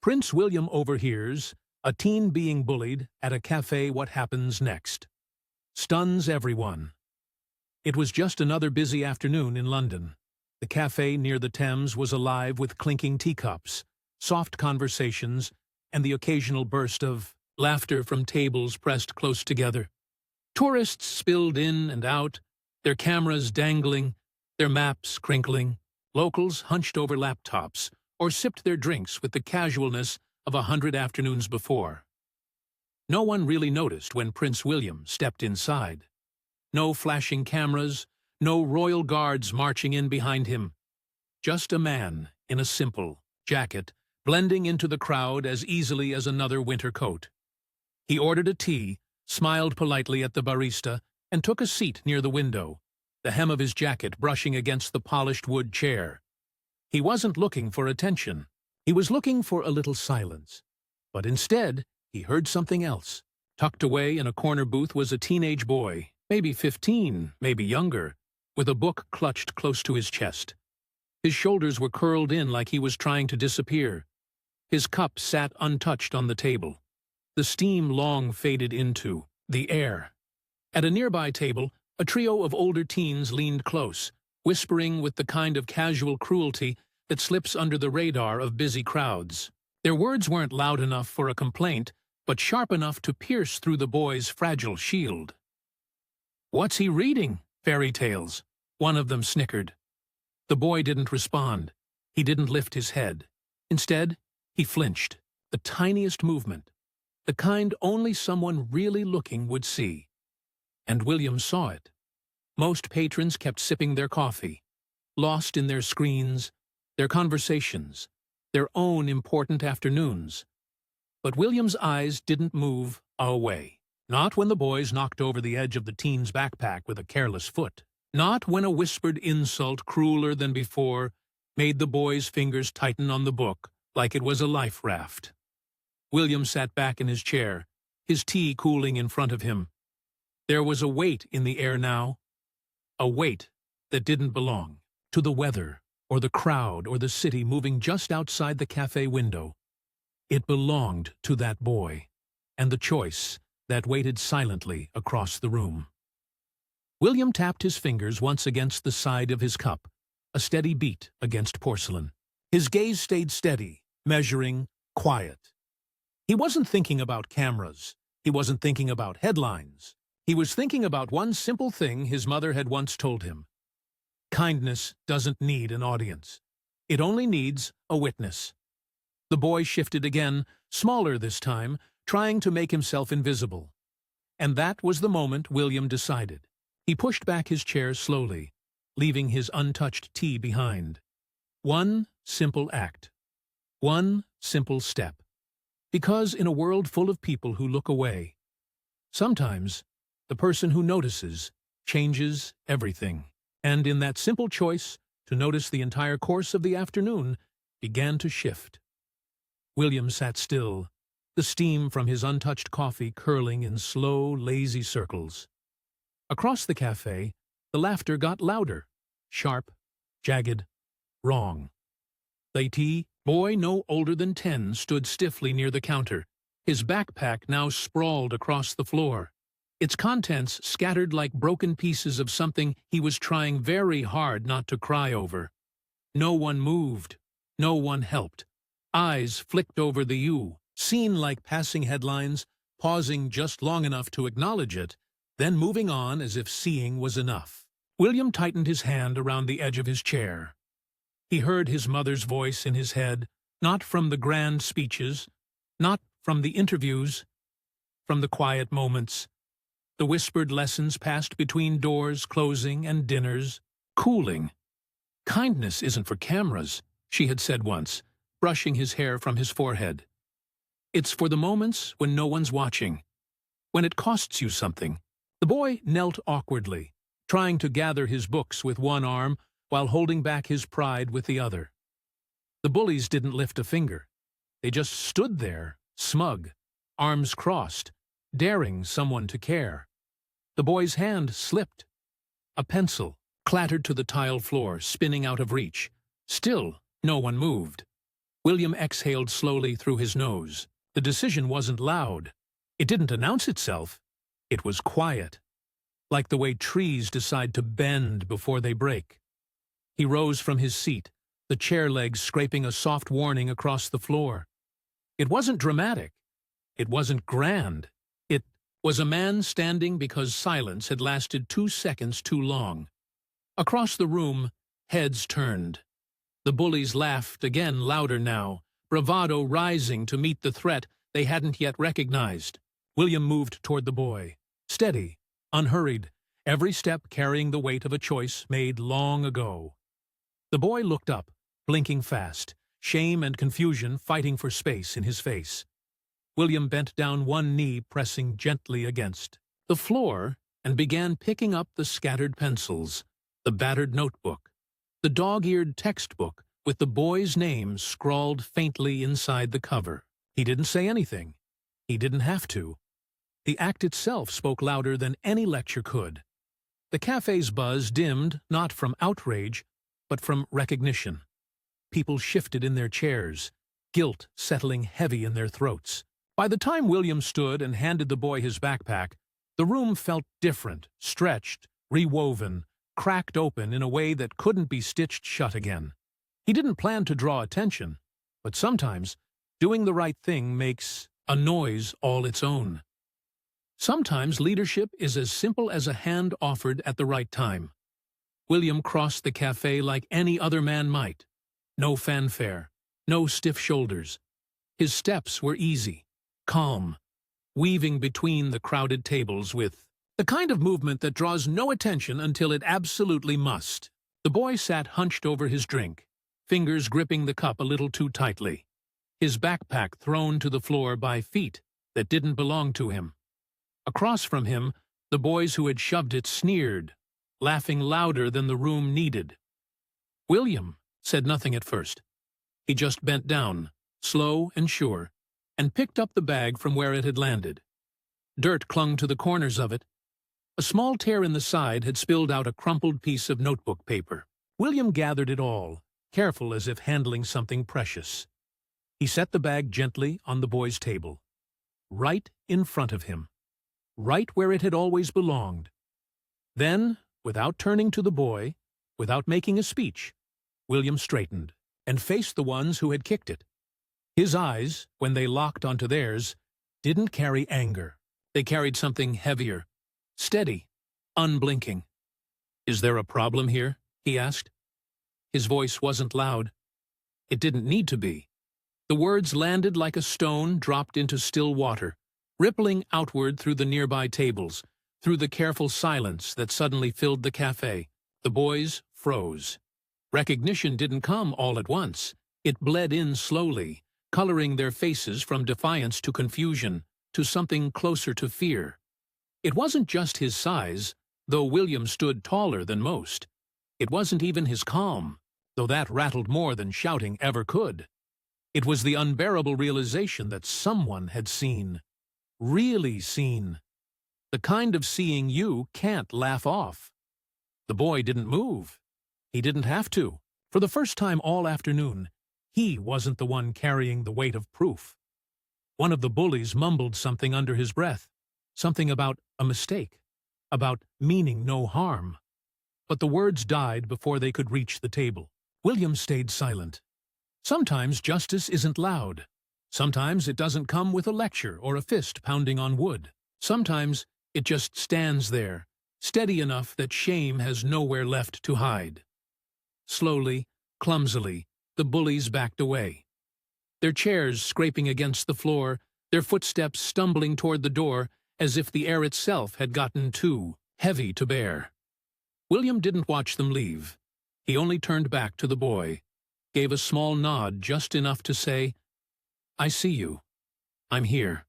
Prince William overhears a teen being bullied at a cafe. What happens next? Stuns everyone. It was just another busy afternoon in London. The cafe near the Thames was alive with clinking teacups, soft conversations, and the occasional burst of laughter from tables pressed close together. Tourists spilled in and out, their cameras dangling, their maps crinkling. Locals hunched over laptops or sipped their drinks with the casualness of 100 afternoons before. No one really noticed when Prince William stepped inside. No flashing cameras, no royal guards marching in behind him. Just a man in a simple jacket, blending into the crowd as easily as another winter coat. He ordered a tea, smiled politely at the barista, and took a seat near the window, the hem of his jacket brushing against the polished wood chair. He wasn't looking for attention. He was looking for a little silence. But instead, he heard something else. Tucked away in a corner booth was a teenage boy, maybe 15, maybe younger, with a book clutched close to his chest. His shoulders were curled in like he was trying to disappear. His cup sat untouched on the table. The steam long faded into the air. At a nearby table, a trio of older teens leaned close, whispering with the kind of casual cruelty that slips under the radar of busy crowds. Their words weren't loud enough for a complaint, but sharp enough to pierce through the boy's fragile shield. "What's he reading? Fairy tales," one of them snickered. The boy didn't respond. He didn't lift his head. Instead, he flinched, the tiniest movement, the kind only someone really looking would see. And William saw it. Most patrons kept sipping their coffee, lost in their screens, their conversations, their own important afternoons. But William's eyes didn't move away. Not when the boys knocked over the edge of the teen's backpack with a careless foot. Not when a whispered insult, crueler than before, made the boy's fingers tighten on the book like it was a life raft. William sat back in his chair, his tea cooling in front of him. There was a weight in the air now, a weight that didn't belong to the weather or the crowd or the city moving just outside the cafe window. It belonged to that boy and the choice that waited silently across the room. William tapped his fingers once against the side of his cup, a steady beat against porcelain. His gaze stayed steady, measuring, quiet. He wasn't thinking about cameras. He wasn't thinking about headlines. He was thinking about one simple thing his mother had once told him. Kindness doesn't need an audience. It only needs a witness. The boy shifted again, smaller this time, trying to make himself invisible. And that was the moment William decided. He pushed back his chair slowly, leaving his untouched tea behind. One simple act. One simple step. Because in a world full of people who look away, sometimes the person who notices changes everything. And in that simple choice to notice, the entire course of the afternoon began to shift. William sat still, the steam from his untouched coffee curling in slow, lazy circles. Across the cafe, the laughter got louder, sharp, jagged, wrong. The tea boy, no older than 10, stood stiffly near the counter, his backpack now sprawled across the floor, its contents scattered like broken pieces of something he was trying very hard not to cry over. No one moved. No one helped. Eyes flicked over the U, seen like passing headlines, pausing just long enough to acknowledge it, then moving on as if seeing was enough. William tightened his hand around the edge of his chair. He heard his mother's voice in his head, not from the grand speeches, not from the interviews, from the quiet moments, the whispered lessons passed between doors closing and dinners, cooling. "Kindness isn't for cameras," she had said once, brushing his hair from his forehead. "It's for the moments when no one's watching, when it costs you something." The boy knelt awkwardly, trying to gather his books with one arm while holding back his pride with the other. The bullies didn't lift a finger. They just stood there, smug, arms crossed, daring someone to care. The boy's hand slipped. A pencil clattered to the tile floor, spinning out of reach. Still, no one moved. William exhaled slowly through his nose. The decision wasn't loud. It didn't announce itself. It was quiet, like the way trees decide to bend before they break. He rose from his seat, the chair legs scraping a soft warning across the floor. It wasn't dramatic. It wasn't grand. It was a man standing because silence had lasted 2 seconds too long. Across the room, heads turned. The bullies laughed again, louder now, bravado rising to meet the threat they hadn't yet recognized. William moved toward the boy, steady, unhurried, every step carrying the weight of a choice made long ago. The boy looked up, blinking fast, shame and confusion fighting for space in his face. William bent down one knee, pressing gently against the floor, and began picking up the scattered pencils, the battered notebook, the dog-eared textbook with the boy's name scrawled faintly inside the cover. He didn't say anything. He didn't have to. The act itself spoke louder than any lecture could. The cafe's buzz dimmed not from outrage, but from recognition. People shifted in their chairs, guilt settling heavy in their throats. By the time William stood and handed the boy his backpack, the room felt different, stretched, rewoven, cracked open in a way that couldn't be stitched shut again. He didn't plan to draw attention, but sometimes doing the right thing makes a noise all its own. Sometimes leadership is as simple as a hand offered at the right time. William crossed the cafe like any other man might. No fanfare, no stiff shoulders. His steps were easy, calm, weaving between the crowded tables with the kind of movement that draws no attention until it absolutely must. The boy sat hunched over his drink, fingers gripping the cup a little too tightly, his backpack thrown to the floor by feet that didn't belong to him. Across from him, the boys who had shoved it sneered, laughing louder than the room needed. William said nothing at first. He just bent down, slow and sure, and picked up the bag from where it had landed. Dirt clung to the corners of it. A small tear in the side had spilled out a crumpled piece of notebook paper. William gathered it all, careful as if handling something precious. He set the bag gently on the boy's table, right in front of him, right where it had always belonged. Then, without turning to the boy, without making a speech, William straightened and faced the ones who had kicked it. His eyes, when they locked onto theirs, didn't carry anger. They carried something heavier, steady, unblinking. "Is there a problem here?" he asked. His voice wasn't loud. It didn't need to be. The words landed like a stone dropped into still water, rippling outward through the nearby tables, through the careful silence that suddenly filled the cafe. The boys froze. Recognition didn't come all at once. It bled in slowly, coloring their faces from defiance to confusion, to something closer to fear. It wasn't just his size, though William stood taller than most. It wasn't even his calm, though that rattled more than shouting ever could. It was the unbearable realization that someone had seen, really seen, the kind of seeing you can't laugh off. The boy didn't move. He didn't have to. For the first time all afternoon, he wasn't the one carrying the weight of proof. One of the bullies mumbled something under his breath, something about a mistake, about meaning no harm. But the words died before they could reach the table. William stayed silent. Sometimes justice isn't loud. Sometimes it doesn't come with a lecture or a fist pounding on wood. Sometimes it just stands there, steady enough that shame has nowhere left to hide. Slowly, clumsily, the bullies backed away. Their chairs scraping against the floor, their footsteps stumbling toward the door as if the air itself had gotten too heavy to bear. William didn't watch them leave. He only turned back to the boy, gave a small nod just enough to say, "I see you. I'm here,"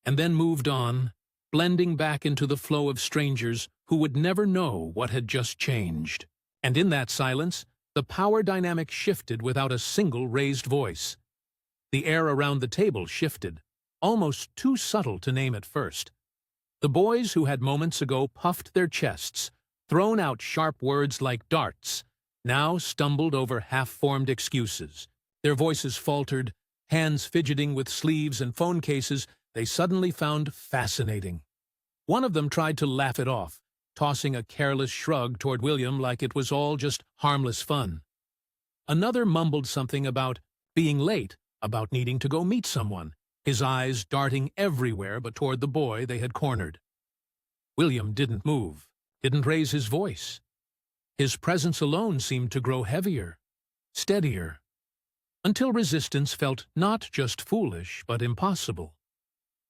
and then moved on, blending back into the flow of strangers who would never know what had just changed. And in that silence, the power dynamic shifted without a single raised voice. The air around the table shifted, almost too subtle to name at first. The boys who had moments ago puffed their chests, thrown out sharp words like darts, now stumbled over half-formed excuses, Their voices faltered, hands fidgeting with sleeves and phone cases they suddenly found fascinating. One of them tried to laugh it off, tossing a careless shrug toward William like it was all just harmless fun. Another mumbled something about being late, about needing to go meet someone, his eyes darting everywhere but toward the boy they had cornered. William didn't move, didn't raise his voice. His presence alone seemed to grow heavier, steadier, until resistance felt not just foolish but impossible.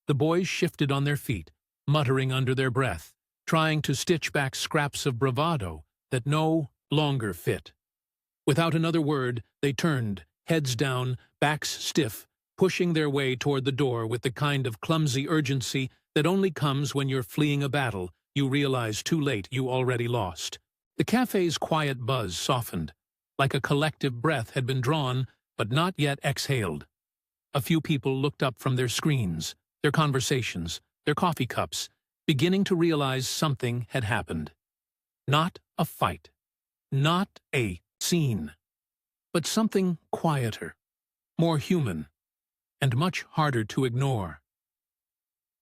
The boys shifted on their feet, muttering under their breath, trying to stitch back scraps of bravado that no longer fit. Without another word, they turned, heads down, backs stiff, pushing their way toward the door with the kind of clumsy urgency that only comes when you're fleeing a battle you realize too late you already lost. The cafe's quiet buzz softened, like a collective breath had been drawn but not yet exhaled. A few people looked up from their screens, their conversations, their coffee cups, beginning to realize something had happened. Not a fight, not a scene, but something quieter, more human, and much harder to ignore.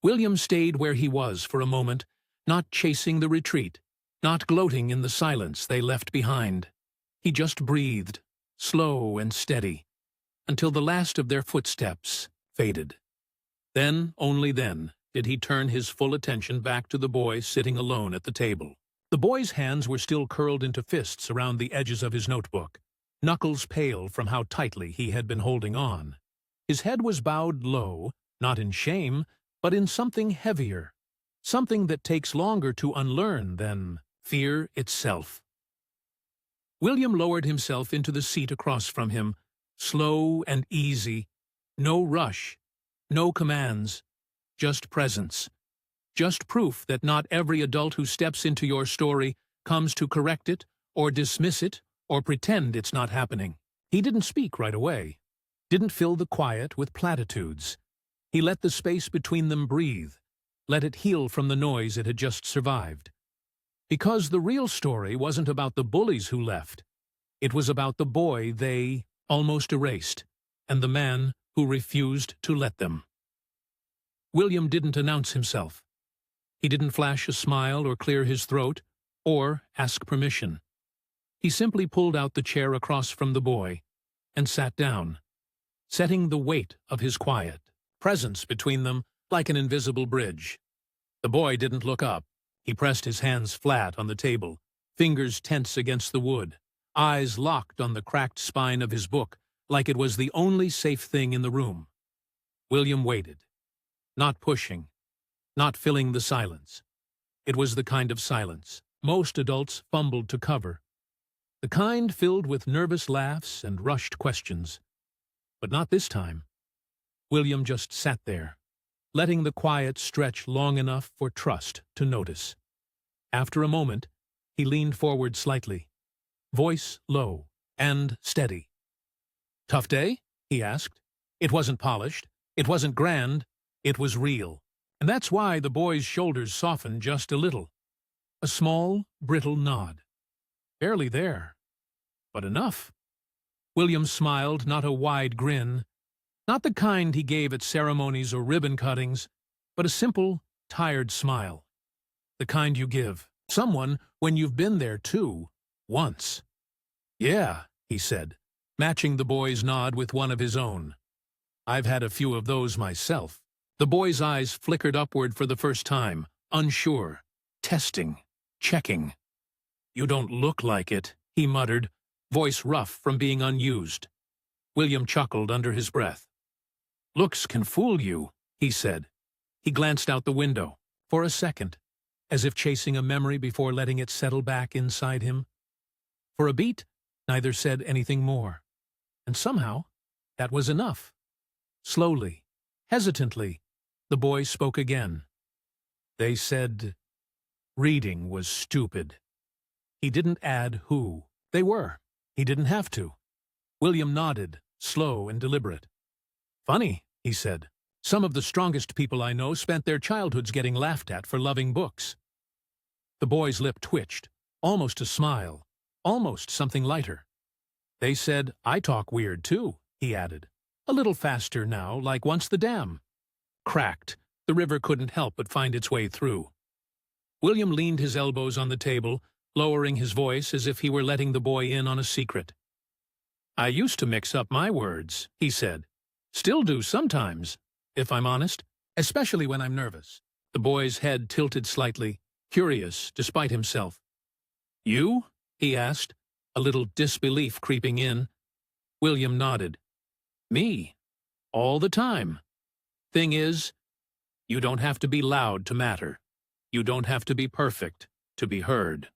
William stayed where he was for a moment, not chasing the retreat, not gloating in the silence they left behind. He just breathed, slow and steady, until the last of their footsteps faded. Then, only then, did he turn his full attention back to the boy sitting alone at the table. The boy's hands were still curled into fists around the edges of his notebook, knuckles pale from how tightly he had been holding on. His head was bowed low, not in shame, but in something heavier, something that takes longer to unlearn than fear itself. William lowered himself into the seat across from him, slow and easy, no rush, no commands, just presence. Just proof that not every adult who steps into your story comes to correct it, or dismiss it, or pretend it's not happening. He didn't speak right away, didn't fill the quiet with platitudes. He let the space between them breathe, let it heal from the noise it had just survived. Because the real story wasn't about the bullies who left. It was about the boy they almost erased, and the man who refused to let them. William didn't announce himself. He didn't flash a smile or clear his throat, or ask permission. He simply pulled out the chair across from the boy and sat down, setting the weight of his quiet presence between them like an invisible bridge. The boy didn't look up. He pressed his hands flat on the table, fingers tense against the wood, eyes locked on the cracked spine of his book like it was the only safe thing in the room. William waited, not pushing, not filling the silence. It was the kind of silence most adults fumbled to cover, the kind filled with nervous laughs and rushed questions. But not this time. William just sat there, letting the quiet stretch long enough for trust to notice. After a moment, he leaned forward slightly, voice low and steady. "Tough day?" he asked. It wasn't polished, it wasn't grand, it was real. And that's why the boy's shoulders softened just a little. A small, brittle nod. Barely there, but enough. William smiled, not a wide grin, not the kind he gave at ceremonies or ribbon cuttings, but a simple, tired smile. The kind you give someone when you've been there too, once. "Yeah," he said, matching the boy's nod with one of his own. "I've had a few of those myself." The boy's eyes flickered upward for the first time, unsure, testing, checking. "You don't look like it," he muttered, voice rough from being unused. William chuckled under his breath. "Looks can fool you," he said. He glanced out the window, for a second, as if chasing a memory before letting it settle back inside him. For a beat, neither said anything more. And somehow, that was enough. Slowly, hesitantly, the boy spoke again. "They said reading was stupid." He didn't add who they were. He didn't have to. William nodded, slow and deliberate. "Funny," he said. "Some of the strongest people I know spent their childhoods getting laughed at for loving books." The boy's lip twitched, almost a smile, almost something lighter. "They said I talk weird too," he added. A little faster now, like once the dam. Cracked. The river couldn't help but find its way through. William leaned his elbows on the table, lowering his voice as if he were letting the boy in on a secret. I used to mix up my words, he said. Still do sometimes, if I'm honest, especially when I'm nervous. The boy's head tilted slightly, curious despite himself. You? He asked, a little disbelief creeping in. William nodded. Me. All the time. Thing is, you don't have to be loud to matter. You don't have to be perfect to be heard.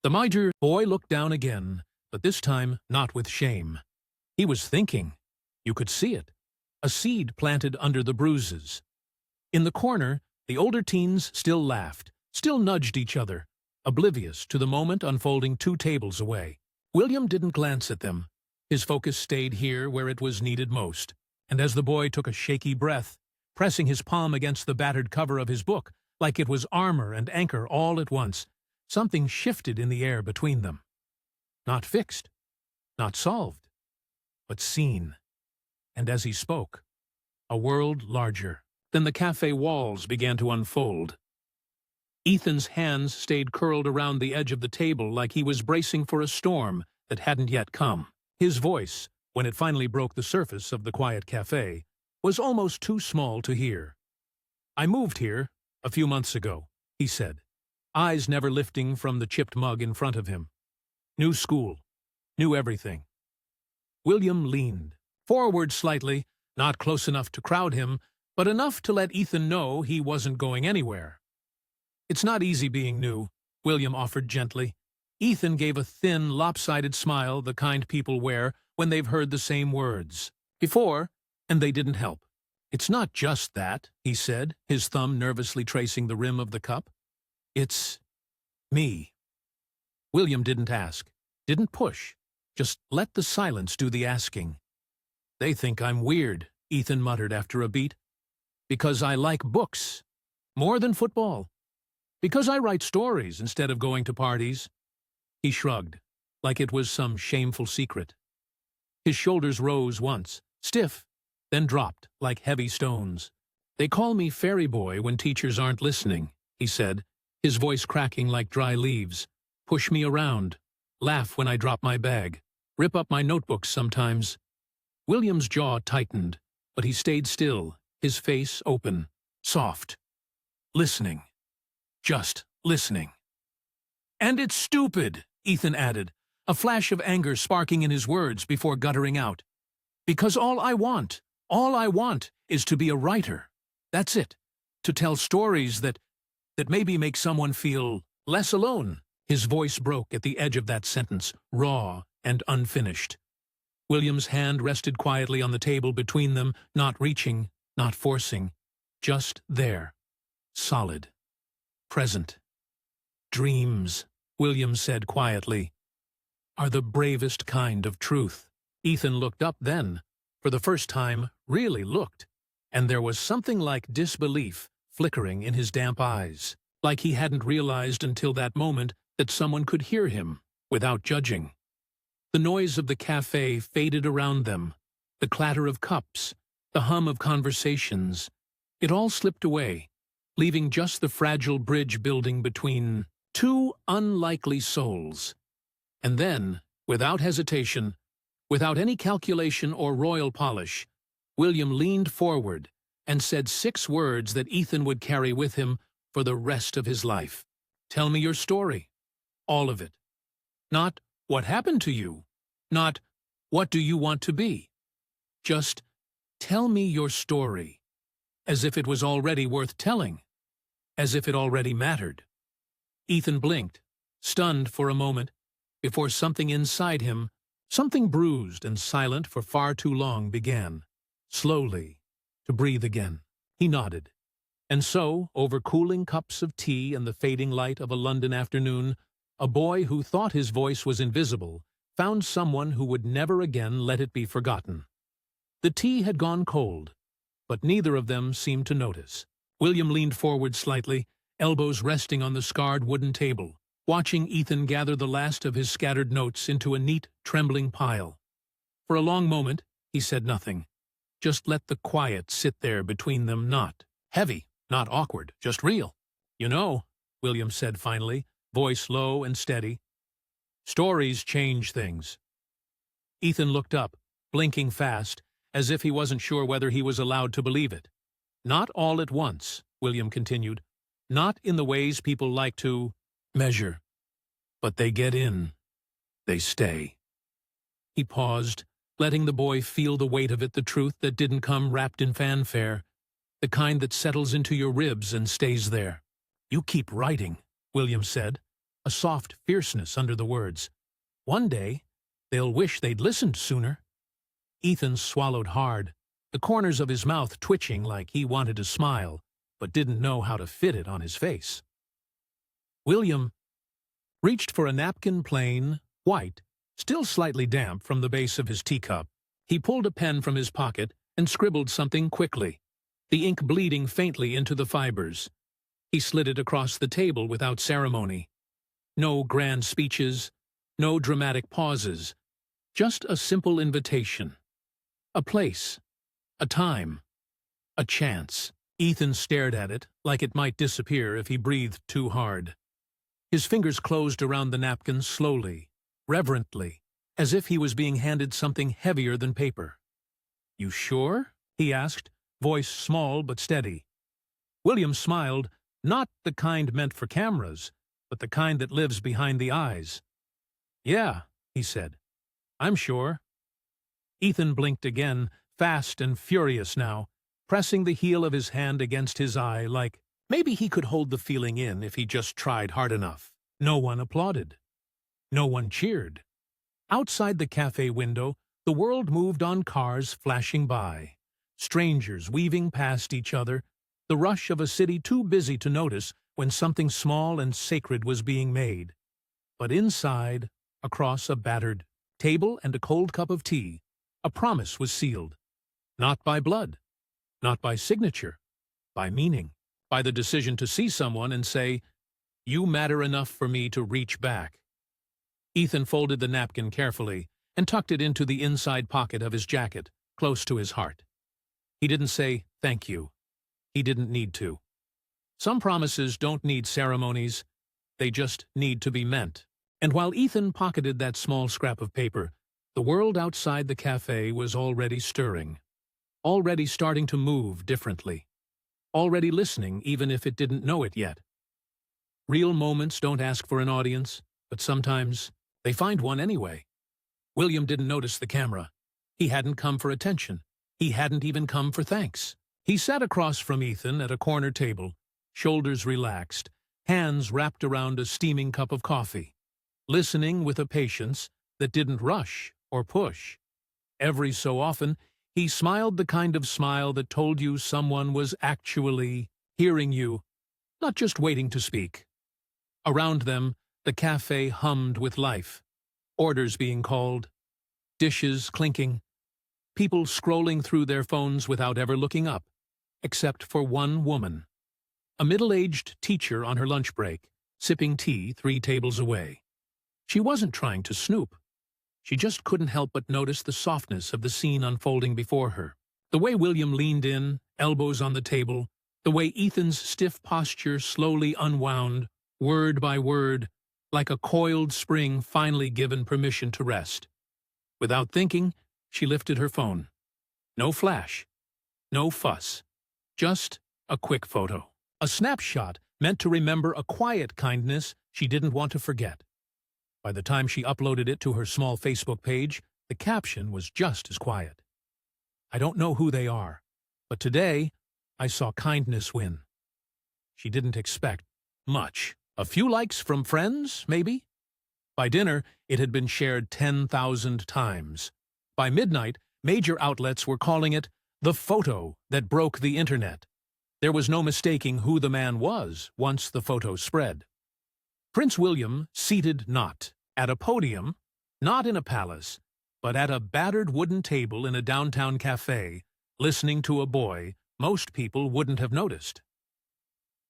The major boy looked down again, but this time not with shame. He was thinking. You could see it. A seed planted under the bruises. In the corner, the older teens still laughed, still nudged each other, oblivious to the moment unfolding 2 tables away. William didn't glance at them. His focus stayed here where it was needed most, and as the boy took a shaky breath, pressing his palm against the battered cover of his book, like it was armor and anchor all at once, something shifted in the air between them. Not fixed, not solved, but seen. And as he spoke, a world larger than the cafe walls began to unfold. Ethan's hands stayed curled around the edge of the table like he was bracing for a storm that hadn't yet come. His voice, when it finally broke the surface of the quiet cafe, was almost too small to hear. I moved here a few months ago, he said, eyes never lifting from the chipped mug in front of him. New school, new everything. William leaned forward slightly, not close enough to crowd him, but enough to let Ethan know he wasn't going anywhere. It's not easy being new, William offered gently. Ethan gave a thin, lopsided smile, the kind people wear when they've heard the same words before, and they didn't help. It's not just that, he said, his thumb nervously tracing the rim of the cup. It's me. William didn't ask, didn't push, just let the silence do the asking. They think I'm weird, Ethan muttered after a beat. Because I like books, more than football. Because I write stories instead of going to parties. He shrugged, like it was some shameful secret. His shoulders rose once, stiff, then dropped like heavy stones. They call me Fairy Boy when teachers aren't listening, he said, his voice cracking like dry leaves. Push me around, laugh when I drop my bag, rip up my notebooks sometimes. William's jaw tightened, but he stayed still, his face open, soft. Listening. Just listening. And it's stupid, Ethan added, a flash of anger sparking in his words before guttering out. Because all I want is to be a writer. That's it. To tell stories that maybe make someone feel less alone. His voice broke at the edge of that sentence, raw and unfinished. William's hand rested quietly on the table between them, not reaching, not forcing, just there, solid, present. Dreams, William said quietly, are the bravest kind of truth. Ethan looked up then, for the first time, really looked, and there was something like disbelief flickering in his damp eyes, like he hadn't realized until that moment that someone could hear him without judging. The noise of the cafe faded around them, the clatter of cups, the hum of conversations. It all slipped away, leaving just the fragile bridge building between 2 unlikely souls. And then, without hesitation, without any calculation or royal polish, William leaned forward and said 6 words that Ethan would carry with him for the rest of his life. Tell me your story. All of it. Not what happened to you. Not what do you want to be. Just tell me your story. As if it was already worth telling. As if it already mattered. Ethan blinked, stunned for a moment, before something inside him, something bruised and silent for far too long, began, slowly, to breathe again. He nodded. And so, over cooling cups of tea and the fading light of a London afternoon, a boy who thought his voice was invisible found someone who would never again let it be forgotten. The tea had gone cold, but neither of them seemed to notice. William leaned forward slightly, elbows resting on the scarred wooden table, watching Ethan gather the last of his scattered notes into a neat, trembling pile. For a long moment, He said nothing. Just let the quiet sit there between them, not heavy, not awkward, just real. "You know," William said finally, voice low and steady, "stories change things." Ethan looked up, blinking fast, as if he wasn't sure whether he was allowed to believe it. "Not all at once," William continued. "Not in the ways people like to measure. But they get in. They stay." He paused, letting the boy feel the weight of it, the truth that didn't come wrapped in fanfare, the kind that settles into your ribs and stays there. "You keep writing," William said, a soft fierceness under the words. "One day, they'll wish they'd listened sooner." Ethan swallowed hard, the corners of his mouth twitching like he wanted to smile, but didn't know how to fit it on his face. William reached for a napkin, plain, white, still slightly damp from the base of his teacup. He pulled a pen from his pocket and scribbled something quickly, the ink bleeding faintly into the fibers. He slid it across the table without ceremony. No grand speeches, no dramatic pauses, just a simple invitation. A place, a time, a chance. Ethan stared at it like it might disappear if he breathed too hard. His fingers closed around the napkin slowly, reverently, as if he was being handed something heavier than paper. "You sure?" he asked, voice small but steady. William smiled, not the kind meant for cameras, but the kind that lives behind the eyes. "Yeah," he said. "I'm sure." Ethan blinked again, fast and furious now, pressing the heel of his hand against his eye like maybe he could hold the feeling in if he just tried hard enough. No one applauded. No one cheered. Outside the cafe window, the world moved on cars flashing by, strangers weaving past each other, the rush of a city too busy to notice when something small and sacred was being made. But inside, across a battered table and a cold cup of tea, a promise was sealed. Not by blood, not by signature, by meaning, by the decision to see someone and say, "You matter enough for me to reach back." Ethan folded the napkin carefully and tucked it into the inside pocket of his jacket, close to his heart. He didn't say, "Thank you." He didn't need to. Some promises don't need ceremonies, they just need to be meant. And while Ethan pocketed that small scrap of paper, the world outside the cafe was already stirring, already starting to move differently, already listening even if it didn't know it yet. Real moments don't ask for an audience, but sometimes they find one anyway. William didn't notice the camera. He hadn't come for attention. He hadn't even come for thanks. He sat across from Ethan at a corner table, shoulders relaxed, hands wrapped around a steaming cup of coffee, listening with a patience that didn't rush or push. Every so often, he smiled the kind of smile that told you someone was actually hearing you, not just waiting to speak. Around them, the cafe hummed with life, orders being called, dishes clinking, people scrolling through their phones without ever looking up, except for one woman, a middle-aged teacher on her lunch break, sipping tea 3 tables away. She wasn't trying to snoop. She just couldn't help but notice the softness of the scene unfolding before her. The way William leaned in, elbows on the table, the way Ethan's stiff posture slowly unwound, word by word, like a coiled spring finally given permission to rest. Without thinking, she lifted her phone. No flash, no fuss, just a quick photo. A snapshot meant to remember a quiet kindness she didn't want to forget. By the time she uploaded it to her small Facebook page, the caption was just as quiet. "I don't know who they are, but today I saw kindness win." She didn't expect much. A few likes from friends, maybe? By dinner, it had been shared 10,000 times. By midnight, major outlets were calling it the photo that broke the internet. There was no mistaking who the man was once the photo spread. Prince William seated not at a podium, not in a palace, but at a battered wooden table in a downtown cafe, listening to a boy most people wouldn't have noticed.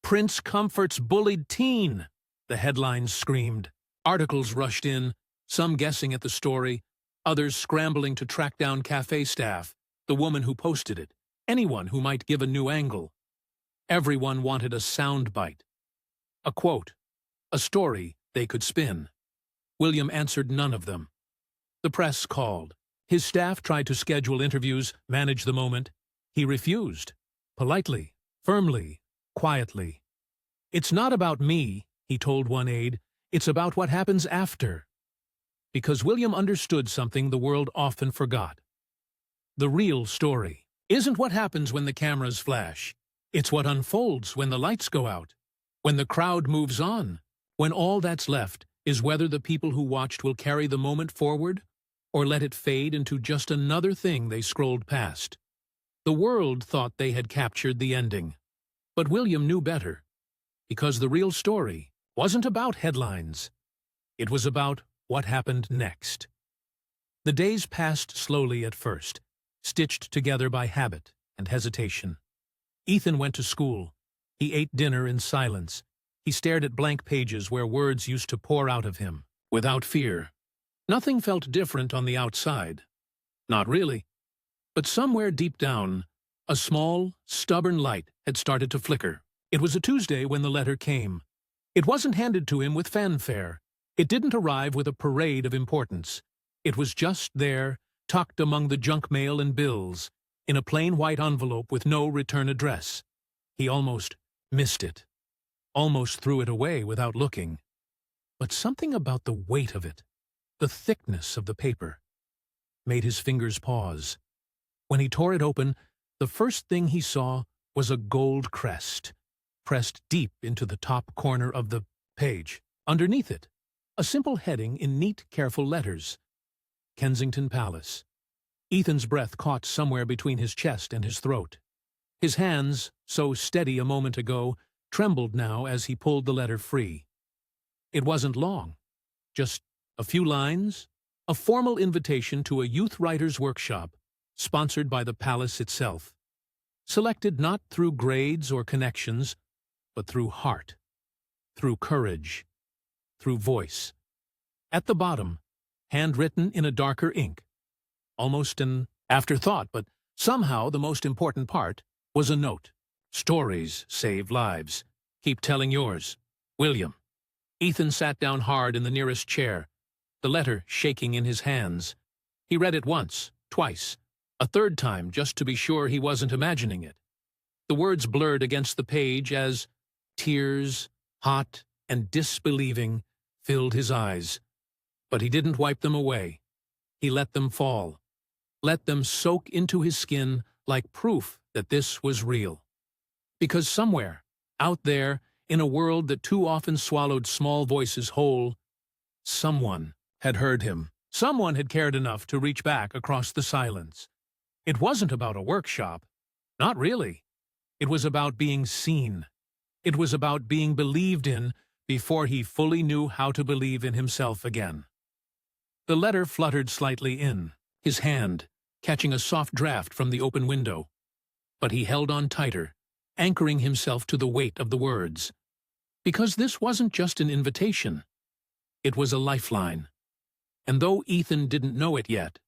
"Prince comforts bullied teen," the headlines screamed. Articles rushed in, some guessing at the story, others scrambling to track down Café staff, the woman who posted it, anyone who might give a new angle. Everyone wanted a sound bite, a quote, a story they could spin. William answered none of them. The press called. His staff tried to schedule interviews, manage the moment. He refused, politely, firmly, quietly. "It's not about me," he told one aide. "It's about what happens after." Because William understood something the world often forgot. The real story isn't what happens when the cameras flash. It's what unfolds when the lights go out, when the crowd moves on, when all that's left is whether the people who watched will carry the moment forward or let it fade into just another thing they scrolled past. The world thought they had captured the ending. But William knew better, because the real story wasn't about headlines. It was about what happened next. The days passed slowly at first, stitched together by habit and hesitation. Ethan went to school. He ate dinner in silence. He stared at blank pages where words used to pour out of him, without fear. Nothing felt different on the outside. Not really. But somewhere deep down, a small, stubborn light had started to flicker. It was a Tuesday when the letter came. It wasn't handed to him with fanfare. It didn't arrive with a parade of importance. It was just there, tucked among the junk mail and bills, in a plain white envelope with no return address. He almost missed it, almost threw it away without looking. But something about the weight of it, the thickness of the paper, made his fingers pause. When he tore it open, the first thing he saw was a gold crest, pressed deep into the top corner of the page. Underneath it, a simple heading in neat, careful letters: Kensington Palace. Ethan's breath caught somewhere between his chest and his throat. His hands, so steady a moment ago, trembled now as he pulled the letter free. It wasn't long, just a few lines, a formal invitation to a youth writer's workshop, sponsored by the palace itself. Selected not through grades or connections, but through heart, through courage, through voice. At the bottom, handwritten in a darker ink, almost an afterthought, but somehow the most important part, was a note. Stories save lives. Keep telling yours. William. Ethan sat down hard in the nearest chair, the letter shaking in his hands. He read it once, twice, a third time just to be sure he wasn't imagining it. The words blurred against the page as tears, hot and disbelieving, filled his eyes. But he didn't wipe them away. He let them fall. Let them soak into his skin like proof that this was real. Because somewhere, out there, in a world that too often swallowed small voices whole, someone had heard him. Someone had cared enough to reach back across the silence. It wasn't about a workshop. Not really. It was about being seen. It was about being believed in before he fully knew how to believe in himself again. The letter fluttered slightly in, his hand catching a soft draft from the open window. But he held on tighter, anchoring himself to the weight of the words. Because this wasn't just an invitation. It was a lifeline. And though Ethan didn't know it yet,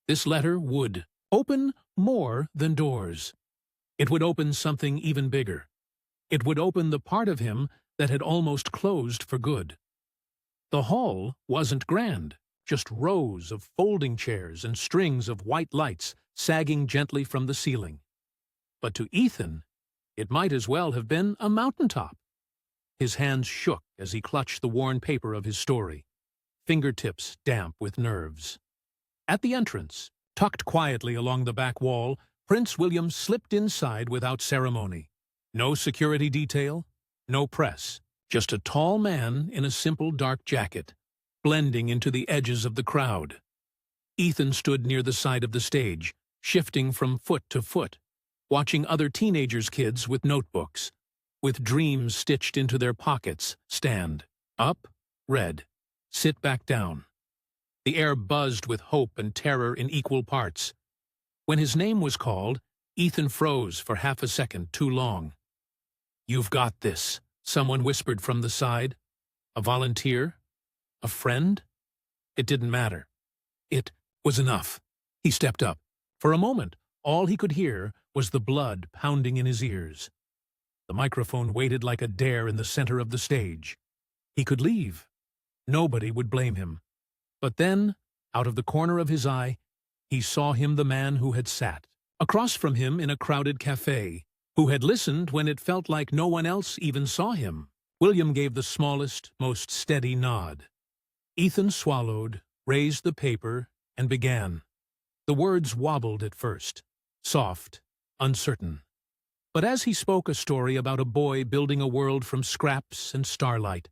this letter would open more than doors. It would open something even bigger. It would open the part of him that had almost closed for good. The hall wasn't grand, just rows of folding chairs and strings of white lights sagging gently from the ceiling. But to Ethan, it might as well have been a mountaintop. His hands shook as he clutched the worn paper of his story, fingertips damp with nerves. At the entrance, tucked quietly along the back wall, Prince William slipped inside without ceremony. No security detail, no press, just a tall man in a simple dark jacket, blending into the edges of the crowd. Ethan stood near the side of the stage, shifting from foot to foot, watching other teenagers' kids with notebooks, with dreams stitched into their pockets, stand. Up, read. Sit back down. The air buzzed with hope and terror in equal parts. When his name was called, Ethan froze for half a second too long. "You've got this," someone whispered from the side. A volunteer? A friend? It didn't matter. It was enough. He stepped up. For a moment, all he could hear was the blood pounding in his ears. The microphone waited like a dare in the center of the stage. He could leave. Nobody would blame him. But then, out of the corner of his eye, he saw him, the man who had sat across from him in a crowded cafe, who had listened when it felt like no one else even saw him. William gave the smallest, most steady nod. Ethan swallowed, raised the paper, and began. The words wobbled at first, soft, uncertain. But as he spoke a story about a boy building a world from scraps and starlight,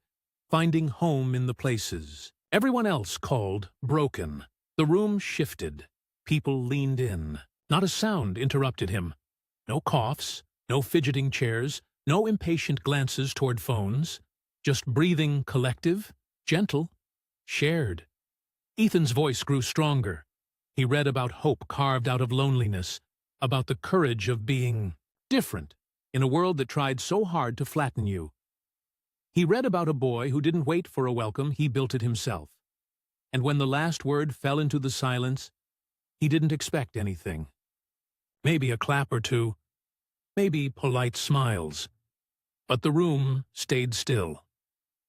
finding home in the places everyone else called broken, the room shifted. People leaned in. Not a sound interrupted him. No coughs, no fidgeting chairs, no impatient glances toward phones. Just breathing collective, gentle, shared. Ethan's voice grew stronger. He read about hope carved out of loneliness, about the courage of being different in a world that tried so hard to flatten you. He read about a boy who didn't wait for a welcome, he built it himself. And when the last word fell into the silence, he didn't expect anything. Maybe a clap or two, maybe polite smiles. But the room stayed still.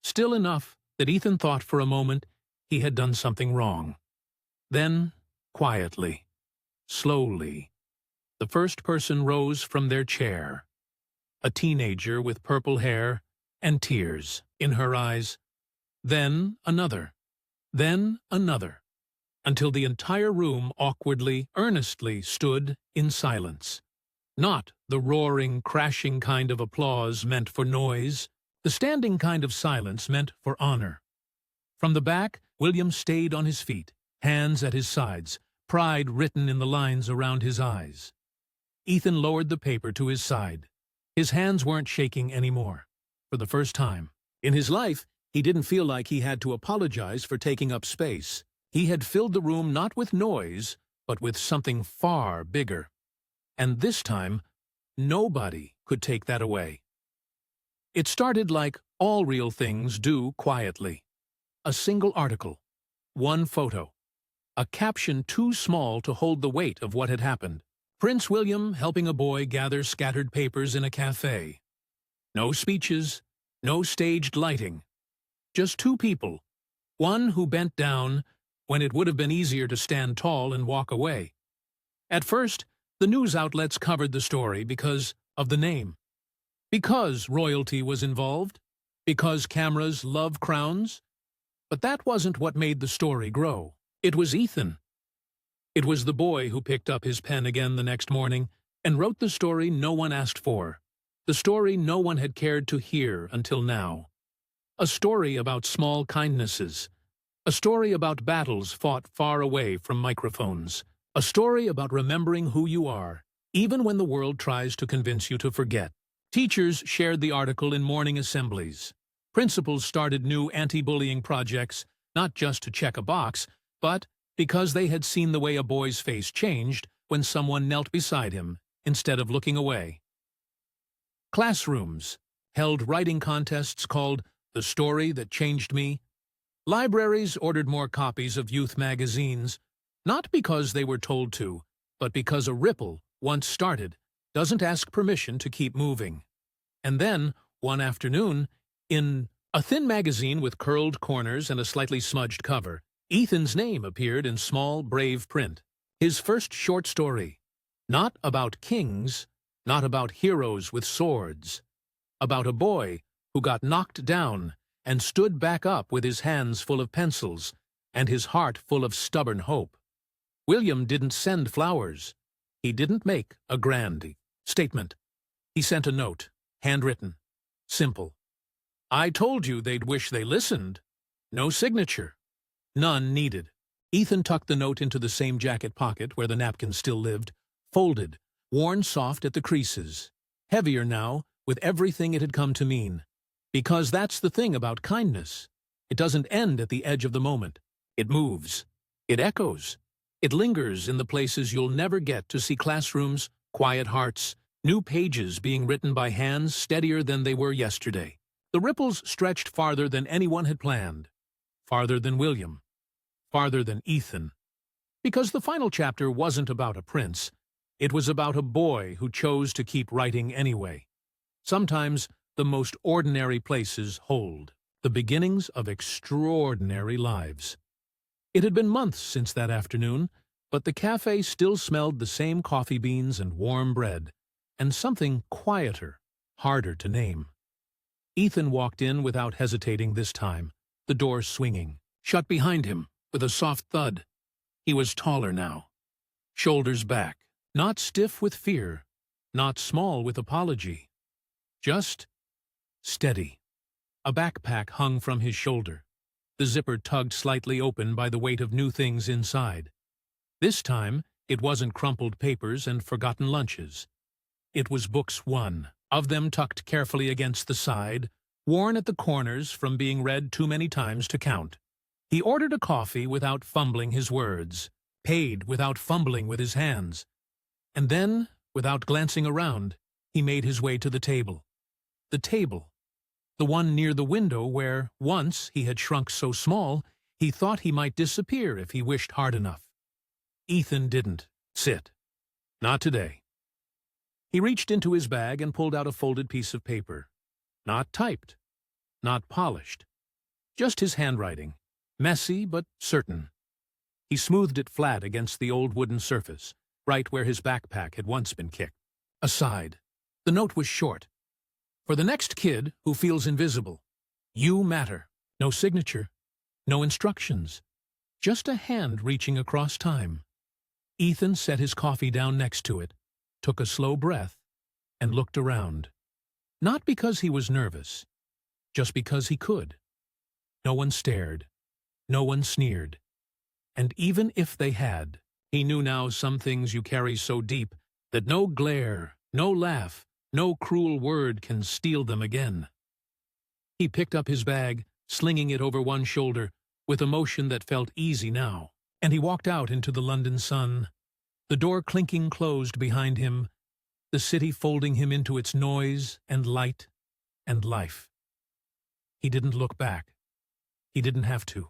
Still enough that Ethan thought for a moment he had done something wrong. Then, quietly, slowly, the first person rose from their chair. A teenager with purple hair and tears in her eyes. Then another. Then another. Until the entire room awkwardly, earnestly stood in silence. Not the roaring, crashing kind of applause meant for noise. The standing kind of silence meant for honor. From the back, William stayed on his feet, hands at his sides, pride written in the lines around his eyes. Ethan lowered the paper to his side. His hands weren't shaking anymore. For the first time in his life, he didn't feel like he had to apologize for taking up space. He had filled the room not with noise, but with something far bigger. And this time, nobody could take that away. It started like all real things do, quietly. A single article, one photo, a caption too small to hold the weight of what had happened. Prince William helping a boy gather scattered papers in a cafe. No speeches, no staged lighting. Just two people, one who bent down when it would have been easier to stand tall and walk away. At first, the news outlets covered the story because of the name. Because royalty was involved. Because cameras love crowns. But that wasn't what made the story grow. It was Ethan. It was the boy who picked up his pen again the next morning and wrote the story no one asked for. The story no one had cared to hear until now. A story about small kindnesses. A story about battles fought far away from microphones. A story about remembering who you are, even when the world tries to convince you to forget. Teachers shared the article in morning assemblies. Principals started new anti-bullying projects, not just to check a box, but because they had seen the way a boy's face changed when someone knelt beside him instead of looking away. Classrooms held writing contests called The Story That Changed Me. Libraries ordered more copies of youth magazines, not because they were told to, but because a ripple, once started, doesn't ask permission to keep moving. And then, one afternoon, in a thin magazine with curled corners and a slightly smudged cover, Ethan's name appeared in small, brave print. His first short story. Not about kings, not about heroes with swords. About a boy who got knocked down and stood back up with his hands full of pencils and his heart full of stubborn hope. William didn't send flowers. He didn't make a grand statement. He sent a note, handwritten, simple. I told you they'd wish they listened. No signature. None needed. Ethan tucked the note into the same jacket pocket where the napkin still lived, folded, worn soft at the creases, heavier now with everything it had come to mean. Because that's the thing about kindness. It doesn't end at the edge of the moment. It moves. It echoes. It lingers in the places you'll never get to see classrooms, quiet hearts, new pages being written by hands steadier than they were yesterday. The ripples stretched farther than anyone had planned. Farther than William. Farther than Ethan. Because the final chapter wasn't about a prince. It was about a boy who chose to keep writing anyway. Sometimes the most ordinary places hold the beginnings of extraordinary lives. It had been months since that afternoon, but the cafe still smelled the same coffee beans and warm bread, and something quieter, harder to name. Ethan walked in without hesitating this time, the door swinging, shut behind him with a soft thud. He was taller now, shoulders back, not stiff with fear, not small with apology. Just steady. A backpack hung from his shoulder, the zipper tugged slightly open by the weight of new things inside. This time, it wasn't crumpled papers and forgotten lunches. It was books, one of them tucked carefully against the side, worn at the corners from being read too many times to count. He ordered a coffee without fumbling his words, paid without fumbling with his hands. And then, without glancing around, he made his way to the table. The table. The one near the window where, once, he had shrunk so small, he thought he might disappear if he wished hard enough. Ethan didn't sit. Not today. He reached into his bag and pulled out a folded piece of paper. Not typed. Not polished. Just his handwriting. Messy but certain. He smoothed it flat against the old wooden surface, right where his backpack had once been kicked. Aside. The note was short. For the next kid who feels invisible, you matter. No signature. No instructions. Just a hand reaching across time. Ethan set his coffee down next to it, took a slow breath, and looked around. Not because he was nervous, just because he could. No one stared. No one sneered. And even if they had, he knew now some things you carry so deep that no glare, no laugh, no cruel word can steal them again. He picked up his bag, slinging it over one shoulder, with a motion that felt easy now, and he walked out into the London sun, the door clinking closed behind him, the city folding him into its noise and light and life. He didn't look back. He didn't have to.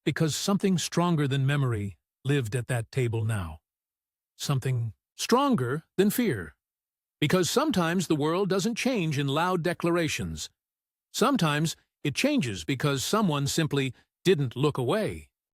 Because something stronger than memory lived at that table now. Something stronger than fear. Because sometimes the world doesn't change in loud declarations. Sometimes it changes because someone simply didn't look away.